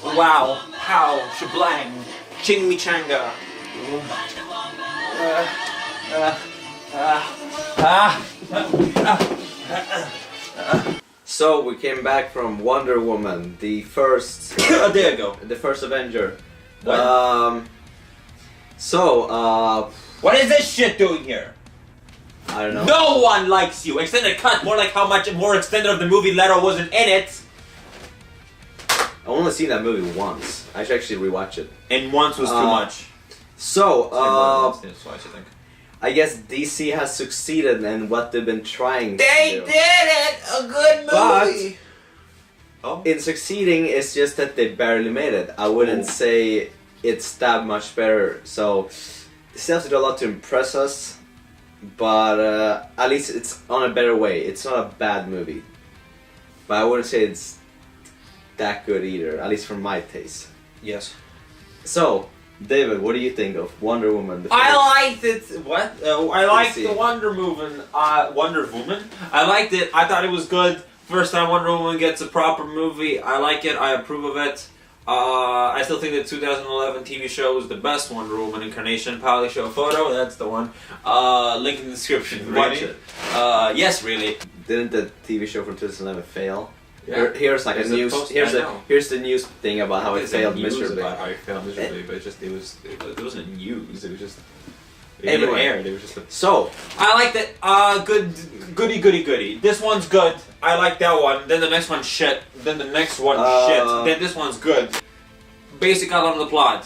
Wow, pow, shablang, chingmichanga. So we came back from Wonder Woman, the first. There you go. The first Avenger. What? What is this shit doing here? I don't know. No one likes you. Extended cut. More like how much more extended of the movie Leto wasn't in it. I only seen that movie once. I should actually rewatch it. And once was too much. So, Twice, I think. I guess DC has succeeded in what they've been trying to They do. did it. A good movie. But in succeeding, it's just that they barely made it. I wouldn't say it's that much better. So, they still have to do a lot to impress us. But at least it's on a better way. It's not a bad movie. But I wouldn't say it's that good either, at least for my taste. Yes. So, David, what do you think of Wonder Woman? I liked it. What? I liked DC. the Wonder Woman. Wonder Woman. I liked it. I thought it was good. First time Wonder Woman gets a proper movie. I like it. I approve of it. I still think the 2011 TV show was the best Wonder Woman incarnation. Probably show a photo. That's the one. Link in the description. Watch Really? Yes, really. Didn't the TV show from 2011 fail? Yeah. Here's like There's a a news. post- Here's I the know. here's the news thing about how it There's failed news miserably. about how it failed miserably, but it wasn't news. It was just. It Anyway. aired. It was just. So, I liked it. Goody. This one's good. I like that one. Then the next one's shit. Then the next one shit. Then this one's good. Basic outline of the plot.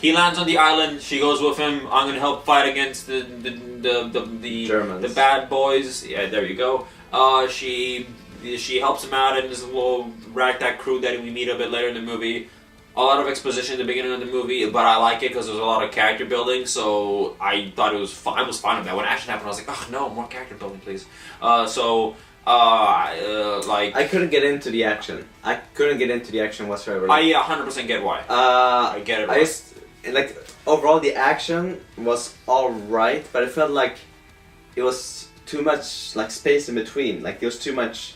He lands on the island. She goes with him. I'm gonna help fight against the Germans. the bad boys. Yeah, there you go. She helps him out in this little ragtag crew that we meet a bit later in the movie. A lot of exposition at the beginning of the movie, but I like it because there's a lot of character building. So I thought it was fine. I was fine with that. When action happened, I was like, oh no, more character building, please. I couldn't get into the action. I couldn't get into the action whatsoever. I 100% get why. I get it. I just like overall the action was all right, but it felt like it was too much like space in between. Like there was too much.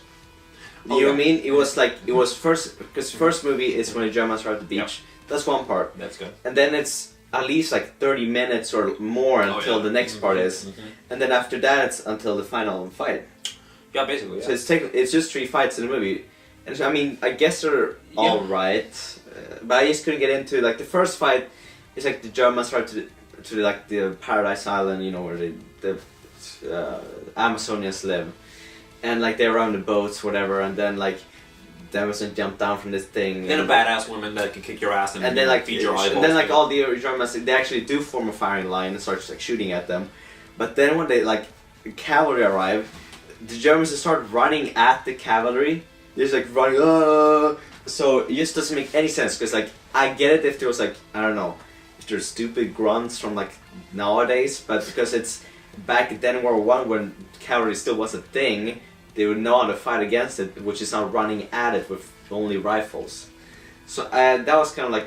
You know what I mean? It was like it was first because first movie is when the Germans are at the beach. Yep. That's one part. That's good. And then it's at least like 30 minutes or more until the next part is, and then after that it's until the final fight. Yeah, basically. Yeah. So it's just 3 fights in the movie, and so, I mean I guess they're all right, but I just couldn't get into like the first fight. It's like the Germans are to like the Paradise Island, you know, where the Amazonians live, and like they're around the boats, whatever, and then like the Amazon jump down from this thing. Then a badass woman that can kick your ass and then like feed your eyeballs. and then like all the Germans, they actually do form a firing line and start like shooting at them, but then when they like the cavalry arrive, the Germans start running at the cavalry. They're just like running. So it just doesn't make any sense because like I get it if there was like I don't know if there's stupid grunts from like nowadays, but because it's back then in World War I when cavalry still was a thing, they would know how to fight against it, which is not running at it with only rifles. So that was kind of like,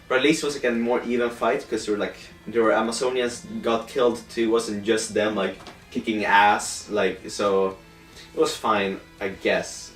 but at least it was like a more even fight because there were Amazonians got killed too. It wasn't just them like kicking ass, like so. It was fine, I guess.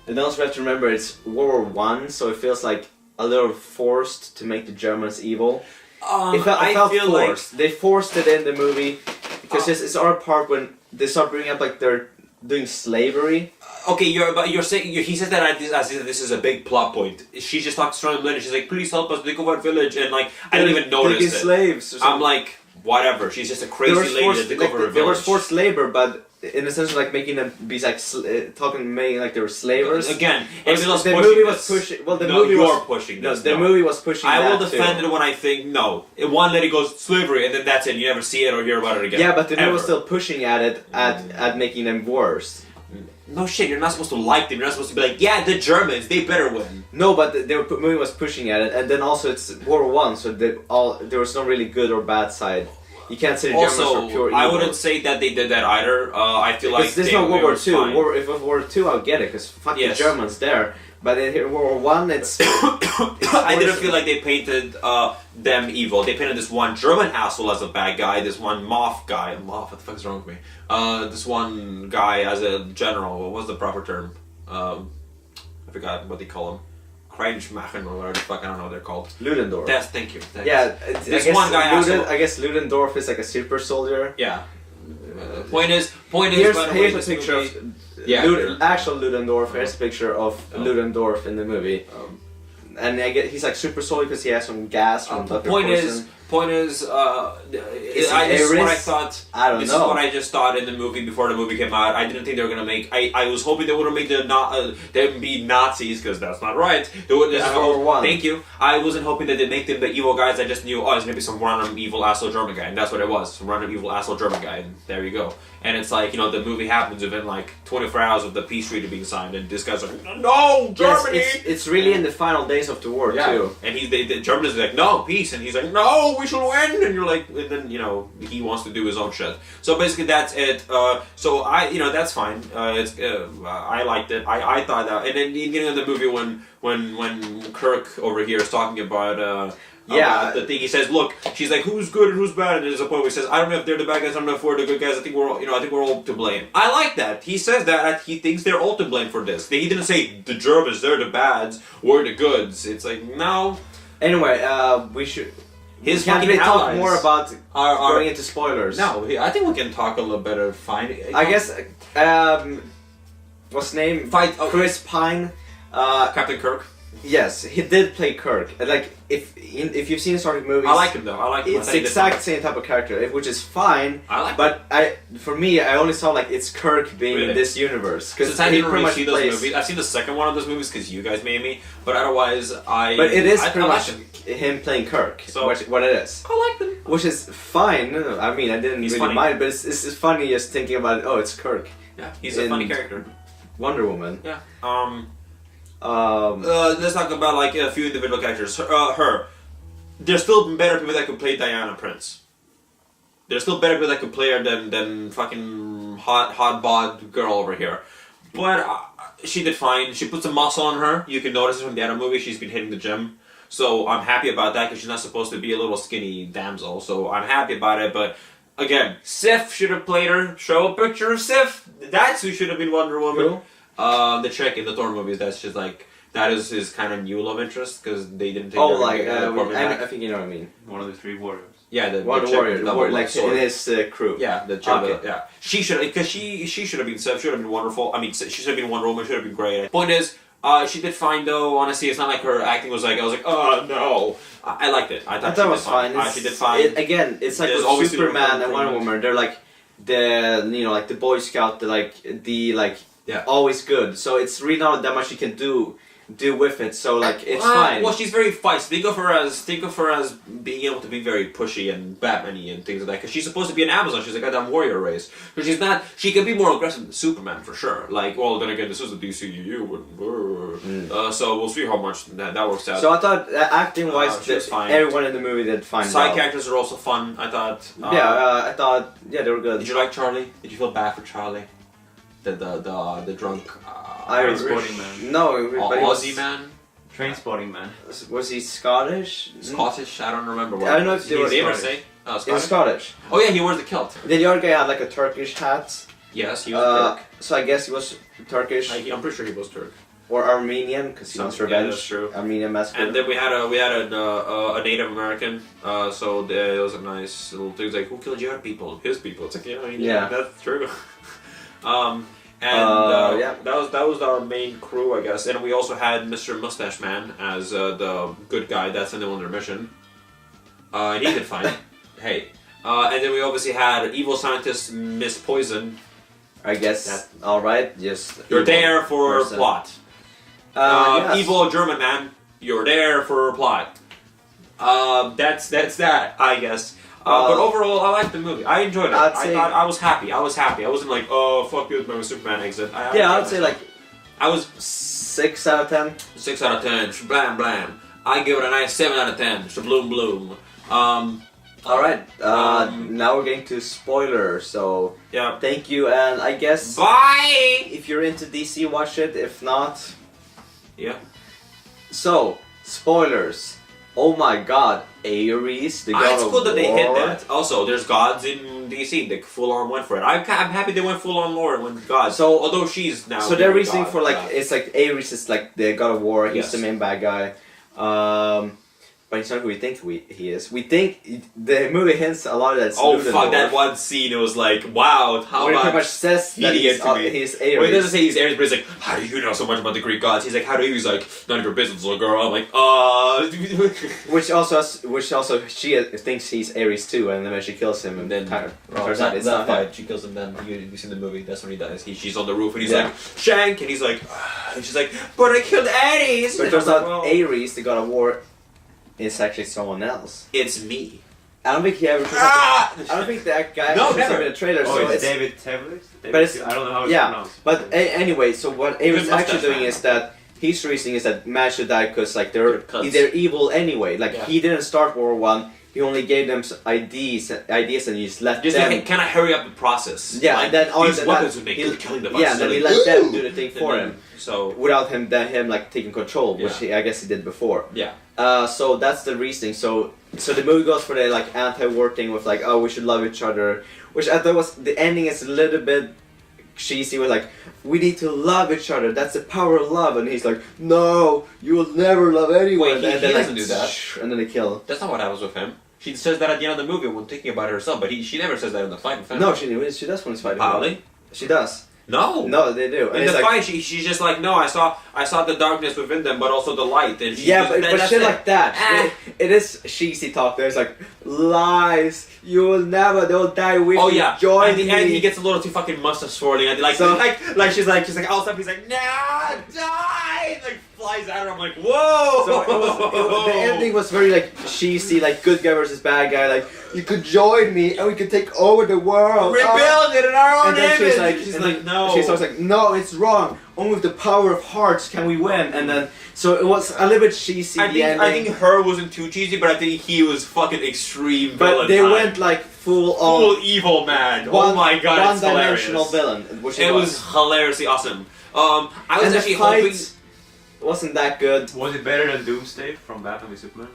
And also we have to remember it's World War I, so it feels like a little forced to make the Germans evil. It felt feel forced. They forced it in the movie because it's our part when they start bringing up like they're doing slavery. Okay, you're saying he says that as if this is a big plot point. She just talks to Lynn and she's like, "Please help us, they go our village," and like I didn't even notice it. Slaves. Or I'm like, whatever. She's just a crazy lady that took over her There village. was forced labor, but in the sense of like making them be like making like they were slavers. Again, the movie was pushing. Well, the movie you're was pushing no, this. the movie was pushing. I will that defend too. it when I think no. One lady goes slavery, and then that's it. You never see it or hear about it again. Yeah, but the movie Ever. was still pushing at it at making them worse. No shit, you're not supposed to like them. You're not supposed to be like, yeah, the Germans, they better win. No, but the movie was pushing at it, and then also it's World War I, so there was no really good or bad side. You can't say the Germans were pure evil. I wouldn't say that they did that either. I feel like this is not World War II. If it was World War II, I'll get it because fuck the Germans there. But in World War I, it's. I didn't feel like they painted them evil. They painted this one German asshole as a bad guy. This one Moth guy. Moth, what the fuck is wrong with me? This one guy as a general. What was the proper term? I forgot forgot what they call them. Kreinsmachen or whatever the fuck, I don't know what they're called. Ludendorff. Yes, thank you. Thanks. Yeah, This one guy I guess Ludendorff is like a super soldier. Yeah. Point is. Here's by the way, a this picture movie- of Yeah, actual Ludendorff. Here's a picture of Ludendorff in the movie. And I get he's like super solid because he has some gas from Dr. Point Poison. is, Is this is what I Iris? thought. I don't This know. is what I just thought in the movie before the movie came out. I didn't think they were gonna make. I was hoping they would have made them be Nazis because that's not right. Thank you. I wasn't hoping that they'd make them the evil guys. I just knew it's gonna be some random evil asshole German guy, and that's what it was. Some random evil asshole German guy, and there you go. And it's like the movie happens within like 24 hours of the peace treaty being signed, and this guy's like, no, Germany. Yes, it's really in the final days of the war too. And the German is like, no, peace, and he's like, no, we should win, and you're like, and then he wants to do his own shit. So basically, that's it. So that's fine. I liked it. I thought that, and then the beginning of the movie when Kirk over here is talking about. The thing he says, look, she's like, who's good and who's bad, and there's a point where he says, I don't know if they're the bad guys, I don't know if we're the good guys. I think we're all to blame. I like that. He says that he thinks they're all to blame for this. He didn't say the Germans, they're the bads, we're the goods. It's like no. Anyway, we should. Can we talk more about going into spoilers? No, I think we can talk a little bit of fine. I guess. What's his name? Chris Pine. Captain Kirk. Yes, he did play Kirk. Like if you've seen Star Trek movies, I like him though. I like him. It's the exact same type of character, which is fine. I like. But for me, I only saw like it's Kirk being in this universe because I didn't really see those movies. I've seen the second one of those movies because you guys made me. But otherwise, But it is pretty much him playing Kirk. So what it is. I like them. Which is fine. I mean, I didn't really mind, but it's funny just thinking about it. Oh, it's Kirk. Yeah, he's a funny character. Wonder Woman. Yeah. Let's talk about like a few individual characters. Her. There's still better people that could play Diana Prince. There's still better people that could play her than fucking hot bod girl over here. But she did fine. She put some muscle on her. You can notice it from the other movie. She's been hitting the gym. So I'm happy about that because she's not supposed to be a little skinny damsel. So I'm happy about it. But again, Sif should have played her. Show a picture of Sif. That's who should have been Wonder Woman. Cool. The chick in the Thor movies, that's just like, that is his kind of new love interest, because they didn't take I think you know what I mean. One of the three warriors. Yeah, the warrior, like in his crew. Yeah, the chick, yeah. She should, because she should have been Sif, should have been wonderful. I mean, she should have been Wonder Woman, should have been great. Point is, she did fine though, honestly. It's not like her acting was like, I was like, oh no. I liked it. I thought that was fine. She did fine. It's like with Superman and Wonder Woman, they're like like the Boy Scout, always good. So it's really not that much you can do with it. So like it's fine. Well, she's very feisty. Think of her as being able to be very pushy and Batman-y and things like that. Because she's supposed to be an Amazon. She's a goddamn warrior race. But she's not. She can be more aggressive than Superman for sure. Like, well, then again, this is the DCU. So we'll see how much that works out. So I thought acting-wise, everyone in the movie did fine. Side characters are also fun. I thought. I thought they were good. Did you like Charlie? Did you feel bad for Charlie? The drunk Irish Sporting Man. No, but Aussie man. Trainspotting Man. Was he Scottish? Scottish? I don't remember. What I don't know if they were Scottish. Scottish. Scottish. He was Scottish. Oh yeah, he wears the kilt. The other guy had like a Turkish hat. Yes, he was Turk. So I guess he was Turkish. I'm pretty sure he was Turk. Or Armenian, because he wants revenge. Yeah, that's true. Armenian massacre. And then we had a Native American. So there was a nice little thing like, who killed your people? His people. It's like yeah, that's true. That was our main crew, I guess. And we also had Mr. Mustache Man as the good guy that's in their mission. And he did fine. Hey. And then we obviously had evil scientist Miss Poison. I guess that's alright. Just you're there for plot. Yes. Evil German man. You're there for plot. That's that, I guess. But overall, I liked the movie. I enjoyed it. I was happy. I wasn't like, oh, fuck you with my Superman exit. I'd say like... I was... 6 out of 10? 6 out of 10. Blam, blam. I give it a nice 7 out of 10. Bloom, bloom. Alright, now we're getting to spoilers, so... Yeah. Thank you, and I guess... Bye! If you're into DC, watch it. If not... Yeah. So, spoilers. Oh my God, Ares, the god It's of cool that they hit war. that. Also, there's gods in DC. They full on went for it. I'm happy they went full on Laura and went gods. So- although she's now. So they're really reasoning god, for like yeah. it's like Ares is like the god of war. He's Yes. the main bad guy. But he's not who we think he is. We think the movie hints a lot that it's Oh Ludendorff. fuck! That one scene, it was like, wow. How Where he about? pretty much says that feeding he's, it to me. he's Well, he doesn't Ares. say he's Aries, but he's like, how do you know so much about the Greek gods? He's like, how do you? He's like, none of your business, little girl. I'm like, Which also she thinks he's Ares too, and then when she kills him, and then kind of oh, turns out that, it's that not fight, him. she kills him. Then you see in the movie. That's when he dies. She's on the roof, and he's Yeah. like, Shank, and he's like, and she's like, but I killed Ares. But it And I was turns like, out well, Ares, the god of war, is actually someone else. it's me. I don't think he ever. Ah! I don't think that guy No, shows up never. in the trailer. Oh, so it's it's David Tevlis? But it's- I don't know how it's yeah, pronounced. But anyway, so what Good Ares is actually mustache doing man. is that his reasoning is that man should die because like they're They're cunts. they're evil anyway. Like Yeah. he didn't start World War One. He only gave them ideas, and he just let Just them. like, can I hurry up the process? Yeah, like, and then all these that- weapons that- would make he- good killing devices. yeah, and then he Like, let them woo! do the thing And for then- him So without him like taking control, which I guess he did before. yeah. So that's the reasoning. So the movie goes for the like anti-war thing with like, oh, we should love each other, which I thought was the ending is a little bit cheesy with like, we need to love each other. That's the power of love, and he's like, no, you will never love anyone. Wait, he and then, doesn't like, do that. And then they kill. That's not what happens with him. She says that at the end of the movie when thinking about it herself, but she never says that in the fight with him. No, she does when it's fighting. Probably. She does. No. No, they do. And In it's the like, fight, she's just like, no, I saw the darkness within them, but also the light. And she yeah, just, but that's shit it. like that. Ah. It is cheesy talk. There's like lies. You will never. They'll die with Oh you. yeah, Join and, me. and he gets a little too fucking mustache swirling, and like, So- like she's like, I'll stop. He's like, nah, die! And, like flies at her. I'm like, whoa! So the ending was very like cheesy, like good guy versus bad guy. Like you could join me and we could take over the world. Rebuild it in our own And then image. she's she's like, like, no. She's always like, no, it's wrong. Only with the power of hearts can we win. And then so it was a little bit cheesy. I the think, ending, I think her wasn't too cheesy, but I think he was fucking extreme but villain they time. went like full full on evil man. Oh my god, it's one-dimensional hilarious. villain, which It was hilariously awesome. I was and the actually fight hoping. wasn't that good. Was it better than Doomsday from Batman v Superman?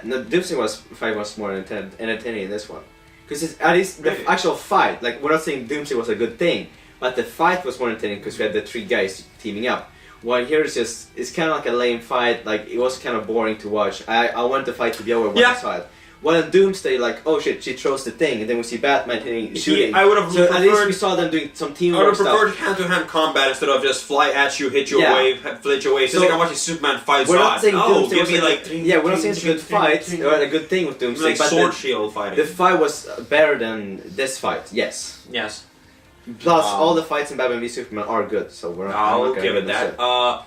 No, Doomsday fight was more entertaining in this one, because at least the Really? actual fight. Like we're not saying Doomsday was a good thing, but the fight was more entertaining because we had the three guys teaming up. While here it's kind of like a lame fight. Like it was kind of boring to watch. I wanted the fight to be over when I Yeah. saw it. While in Doomsday, like oh shit, she throws the thing, and then we see Batman shooting. I would have So at least we preferred. saw them doing some I would teamwork have stuff. preferred hand-to-hand combat instead of just fly at you, hit your Yeah. wave, flinch your wave. It's So- like I'm watching Superman fight We're not Zod. saying No, Doomsday give was me a like good, yeah, we're not saying it's a good fight or a good thing with Doomsday, like but sword the, shield fighting. the fight was better than this fight. Yes. Yes, Plus, all the fights in Batman v Superman are good, so we're not. I'm I'll not gonna give it this that. shit.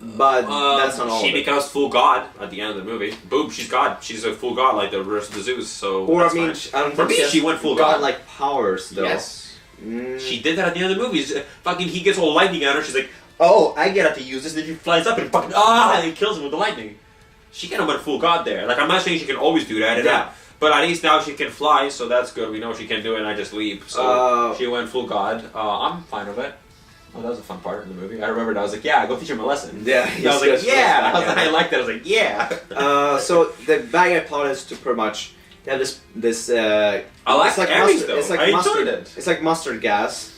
But that's not all. She of it. becomes full god at the end of the movie. Boom, she's god. She's a full god like the rest of the Zeus. So Or I that's mean, fine. I don't For think me, has she went full god. like powers though. Yes, Mm. she did that at the end of the movie. Fucking, he gets all lightning at her. She's like, "Oh, I get to use this." And then she flies up and fucking and kills him with the lightning. She kind of went full god there. Like I'm not saying she can always do that. Yeah. But at least now she can fly, so that's good. We know she can do it, and I just leap. So she went full god. I'm fine with it. Oh, that was a fun part in the movie. I remembered. I was like, "Yeah, go teach him a lesson." Yeah, I was like, "Yeah." I liked that. I was like, "Yeah." So the bad guy plot is to pretty much they have this. I like it's like Ares, mustard, though. It's like I enjoyed mustard. it. It's like mustard gas,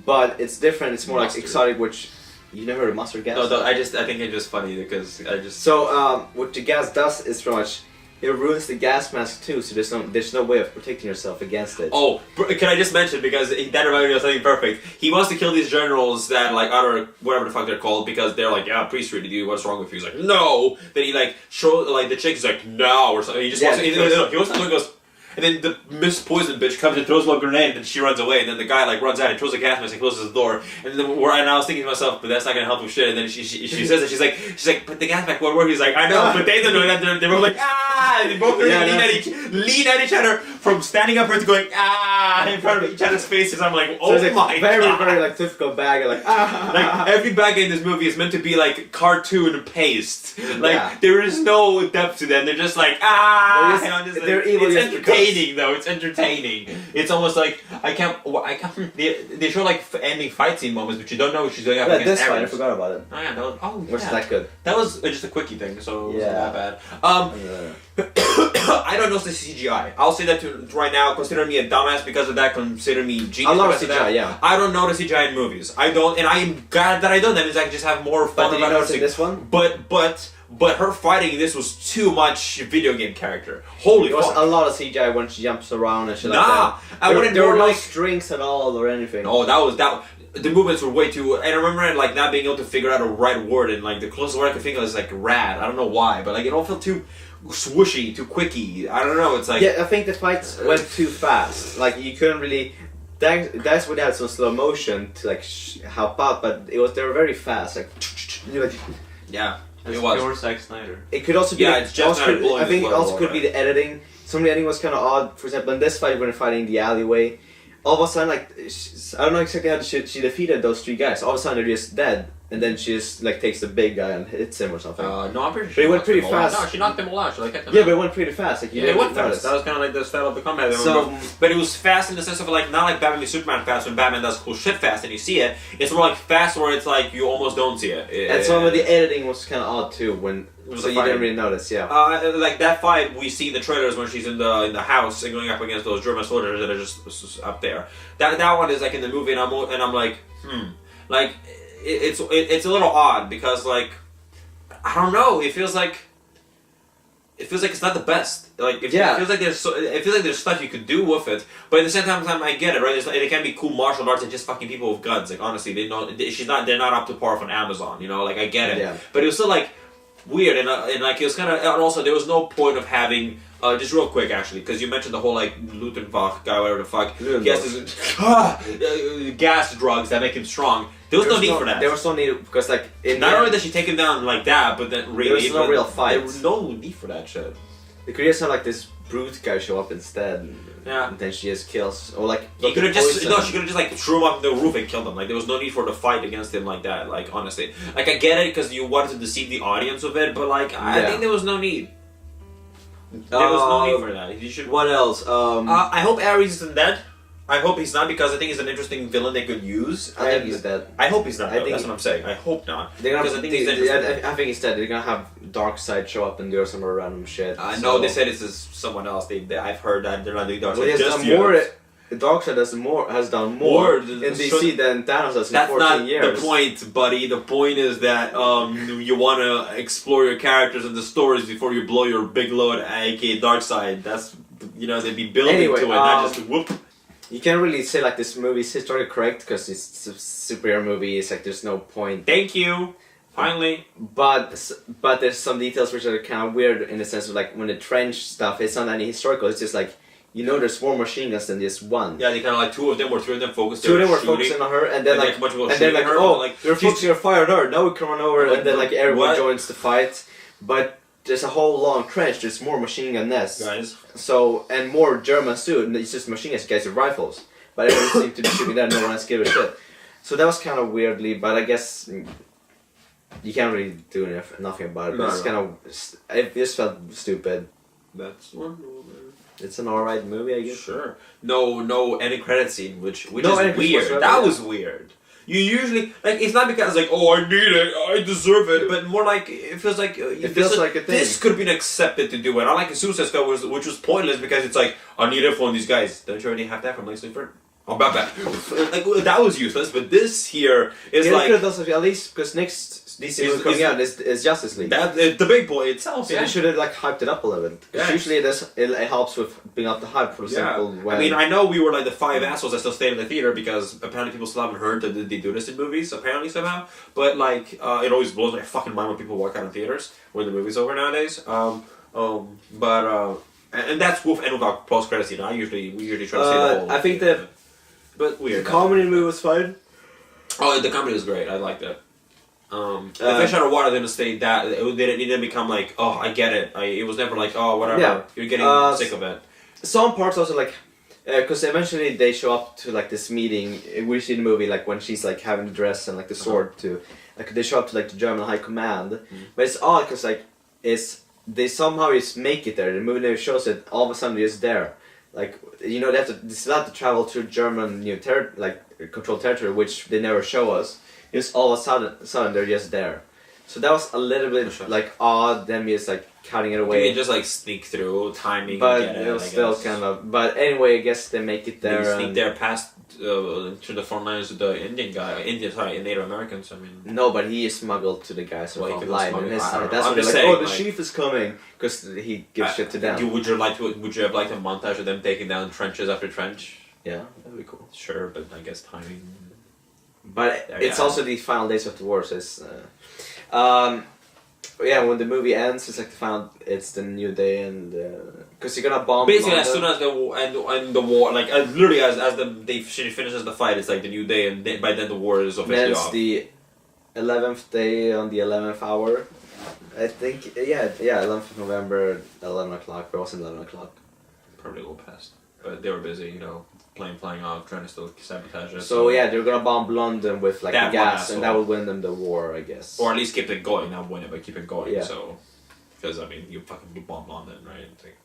but it's different. It's more Mustard. like exotic. Which you never heard of mustard gas? No, I think it's just funny because I just. So what the gas does is pretty much it ruins the gas mask too. So there's no way of protecting yourself against it. Oh, can I just mention, because that reminded me of something perfect. He wants to kill these generals that, like, utter whatever the fuck they're called, because they're like, yeah, priest treated you, what's wrong with you? He's like, no! Then he, like, like, the chick's like, no, or something. He just wants to, he wants to look, goes, and then the Miss Poison bitch comes and throws him a grenade, and she runs away, and then the guy, like, runs out and throws a gas mask and closes the door, and then and I was thinking to myself, but that's not gonna help with shit, and then she says it, she's like, but the gas mask won't work. He's like, I know, but they don't know that, they were like, ah, and they both lean at each other, from standing up to going in front of each other's faces. I'm like, oh So it's like my very, god. very like typical bag. Like Like every bad guy in this movie is meant to be like cartoon paste. Like Yeah. there is no depth to them. They're just like They're just- and I'm just like, they're evil it's just entertaining though. It's entertaining. It's almost like I can't. They show like ending fight scene moments, but you don't know what she's going up yeah, against. this fight, I Ares. forgot about it. Oh yeah, Was yeah. that good? That was just a quickie thing, so it wasn't Yeah. that bad. I don't know the CGI. I'll say that right now. Consider me a dumbass because of that. Consider me genius. I love because of that. CGI, yeah. I don't know the CGI in movies. I don't, and I am glad that I don't. That means I can just have more fun But did you about notice in it. this one? But her fighting in this was too much video game character. Holy There was fuck! a lot of CGI when she jumps around and shit like Nah, that. I wouldn't There were more no like. strings at all or anything. Oh, that. The movements were way too. And I remember like not being able to figure out a right word, and like the closest word I could think of is like rad. I don't know why, but like it all felt too swooshy, too quickie. I don't know. It's like Yeah, I think the fights went too fast. Like you couldn't really. That's when they had some slow motion to like help out, but they were very fast. Like, yeah, It's it was. pure Zack Snyder. it could also be. Yeah, it's just also not blowing I think his it also level, could be the editing. Some of the editing was kind of odd. For example, in this fight when they're fighting in the alleyway, all of a sudden like I don't know exactly how she defeated those three guys. All of a sudden they're just dead, and then she just like takes the big guy and hits him or something. No, I'm pretty But sure. it she went knocked pretty them all out. fast. No, she knocked them all out. She like hit them Yeah, out. but it went pretty fast. Like you Yeah, it didn't went fast. notice. That was kind of like the style of the combat. So- But it was fast in the sense of like not like Batman v Superman fast when Batman does cool shit fast and you see it. It's more like fast where it's like you almost don't see it. And some of the editing was kind of odd too. When was so the you didn't fighting. really notice. Yeah. like that fight we see in the trailers when she's in the house and going up against those German soldiers that are just up there. That one is like in the movie and I'm like like it's a little odd because like I don't know, it feels like it's not the best. Like it feels like there's stuff you could do with it, but at the same time I get it, right? It can be cool martial arts and just fucking people with guns. Like honestly, they're not up to par on Amazon, you know. Like I get it, Yeah. but it was still like weird and like it was kind of, and also there was no point of having just real quick actually because you mentioned the whole like Lutenbach guy, whatever the fuck. He has this gas drugs that make him strong. There was no need for that. There was no need because like Not only does she take him down like that, but then really was no but real fight. There was no need for that shit. they could just have like this brute guy show up instead. Yeah. And then she just kills or like. He could have just poison no. him. She could have just like threw him up the roof and killed him. Like there was no need for the fight against him like that. Like honestly, like I get it because you wanted to deceive the audience with it, but like I Yeah. think there was no need. There was no need for that. You should. What else? I hope Ares isn't dead. I hope he's not because I think he's an interesting villain they could use. I think he's dead. I hope he's not. I think That's what I'm saying. I hope not. They're gonna, Because I think he's interesting. I think he's dead. They're gonna have Darkseid show up and do some more random shit. I so- know they said it's someone else. I've heard that they're not doing Darkseid Well, he has just done yet. more. Darkseid has done more in So- DC than Thanos has in That's 14 not years. the point, buddy. The point is that you want to explore your characters and the stories before you blow your big load, aka Darkseid. That's they'd be building Anyway, to it, not just whoop. You can't really say like this movie is historically correct because it's a superhero movie. It's like there's no point. Thank you. Finally. But there's some details which are kind of weird in the sense of like when the trench stuff it's not any historical. It's just like there's more machine guns than just one. Yeah, they kind of like 2 of them or 3 of them focused. Two of them were shooting. focusing on her, and then And, like a bunch of people and then shooting like her, oh but, like, they're she's- focusing on fire on her. Now we come on over, Like, and then like everyone what? joins the fight. But there's a whole long trench. There's more machine gun nests. Guys. So and more Germans too. And it's just machine guns, guys with rifles. But everyone seemed to be shooting that. No one else gave a shit. So that was kind of weirdly, but I guess you can't really do nothing about it. But No, it's no. kind of it just felt stupid. That's Wonder Woman. It's an alright movie, I guess. Sure. No end credit scene, which No end is credits weird. whatsoever, That yeah. was weird. You usually like it's not because like I need it, I deserve it, but more like it feels like It feels like a thing. This could have been accepted to do it. I like the Suicide Squad which was pointless because it's like I need it from these guys. Don't you already have that from Lex Luthor? Oh, about that. Like that was useless, but this here is Yeah, like could have at least because next DC movie coming out is Justice League. that the big boy itself. So Yeah. they should have like hyped it up a little bit. 'Cause Yeah. usually it helps with bringing up the hype. For example, when I mean, I know we were like the 5 assholes that still stayed in the theater because apparently people still haven't heard that they do this in movies, apparently somehow. But like, it always blows my fucking mind when people walk out of theaters when the movie's over nowadays. And that's with and without post credit scene. We usually try to say the whole. I think the weird. comedy movie was fine. Oh, the comedy was great. I liked it. The Fish Out of Water didn't stay that. It didn't become like, oh, I get it. It was never like, oh, whatever. Yeah. You're getting sick of it. some parts also like, because eventually they show up to like this meeting. We see in the movie like when she's like having the dress and like the sword to, like they show up to like the German high command. But it's odd because like they somehow just make it there. The movie never shows it. All of a sudden they're just there. Like you know they still have to travel to German controlled territory, which they never show us. Just all of a sudden they're just there. So that was a little bit like odd. Them just like cutting it away. You can just like sneak through timing. But and get it was still kind of. But anyway, I guess they make it there. They sneak there past to the front lines of the Native Americans. I mean, No, but he is smuggled to the guys who Well, are he line could on smuggle- his I don't side. know. That's I'm what they're just like. saying, Oh, the like- chief is coming because he gives shit to them. Would you have liked a montage of them taking down trenches after trench? Yeah, that'd be cool. Sure, but I guess timing. But Yeah, it's yeah. also the final days of the war. So it's, yeah, when the movie ends, it's like it's the new day, and because you're gonna bomb. Basically, London. as soon as the war, like literally as she finishes the fight, it's like the new day, and by then the war is Then officially it's off. the 11th day on the 11th hour. I think, yeah, 11th of November, 11 o'clock. It wasn't 11 o'clock. Probably a little past, but they were busy, you know, flying off, trying to still sabotage us. So yeah, they're gonna bomb London with like That the one gas, and that asshole. will win them the war, I guess. Or at least keep it going, not win it, but keep it going. Yeah. So, because I mean, you fucking bomb London, right? It's like,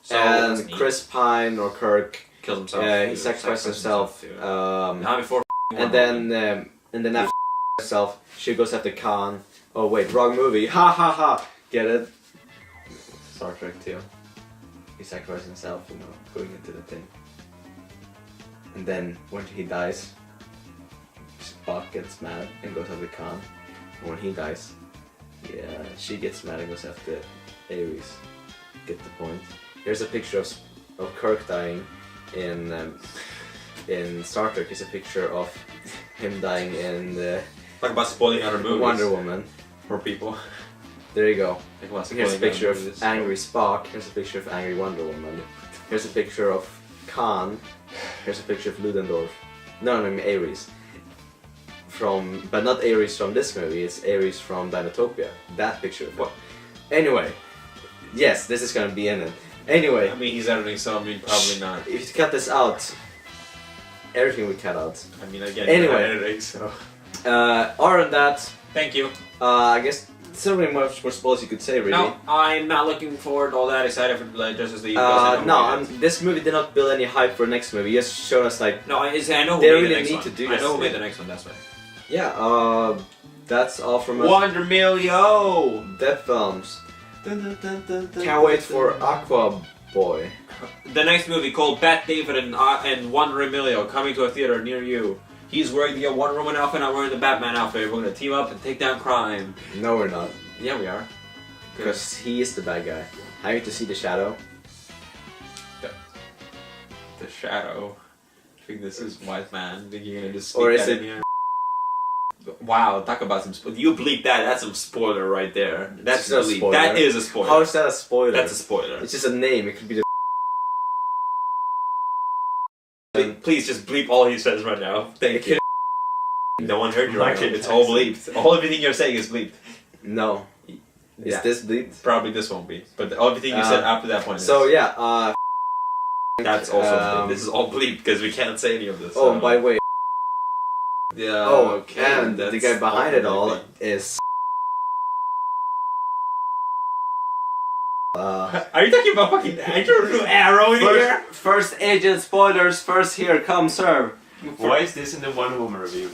so and that's neat. Chris Pine or Kirk, kills himself. he sacrificed himself. too. Um, Not before. and then after herself, she goes after Khan. Oh wait, wrong movie. Ha ha ha. Get it? Star Trek 2. He sacrificed himself, you know, going into the thing. And then when he dies, Spock gets mad and goes after Khan. And when he dies, yeah, she gets mad and goes after Ares. Get the point. Here's a picture of Kirk dying in Star Trek. Here's a picture of him dying in Talk about spoiling other movies. Wonder Woman. For people. There you go. Talk about Here's a spoiling picture other of movies. angry Spock. Here's a picture of angry Wonder Woman. Here's a picture of Khan. Here's a picture of Ludendorff. No, I mean Ares. But not Ares from this movie. It's Ares from Dinotopia. That picture. What? Anyway, yes, this is gonna be in it. Anyway, I mean, he's editing, so I mean, probably not. if you cut this out, everything we cut out. I mean, again, Anyway. you're not editing, so. Other than that, Thank you. I guess there's not really much more spoilers you could say, really. No, I'm not looking forward all that excited for Justice League. This movie did not build any hype for next movie. It just showed us like, No, I know who They made really the next need one. to do I know this. who made the next one, that's why. yeah, that's all from us. Wonder Milio! Death films. Can't wait for Aqua Boy. The next movie called Bat David and Wonder Emilio coming to a theater near you. He's wearing the Wonder Woman outfit, I'm wearing the Batman outfit. We're gonna team up and take down crime. No, we're not. Yeah, we are. Because he is the bad guy. I need to see the shadow. The Shadow. I think this is White Man. Think you're gonna just Or sneak is that it- in here? Wow, talk about some. You bleep that. That's some spoiler right there. That's not a bleep. spoiler. That is a spoiler. How is that a spoiler? That's a spoiler. It's just a name. It could be the. Please just bleep all he says right now. Thank you. No one heard you right. Michael It's all Jackson. bleeped. Everything you're saying is bleeped. No. Is Yeah. this bleeped? Probably this won't be, but everything you said after that point is. So yeah, That's also bleep. This is all bleep because we can't say any of this. oh, and by the way, Yeah. okay. and the that's guy behind it all bleeping. is. Are you talking about fucking Andrew Arrow in here? First agent spoilers. First here, come serve. Why is this in the Wonder Woman review?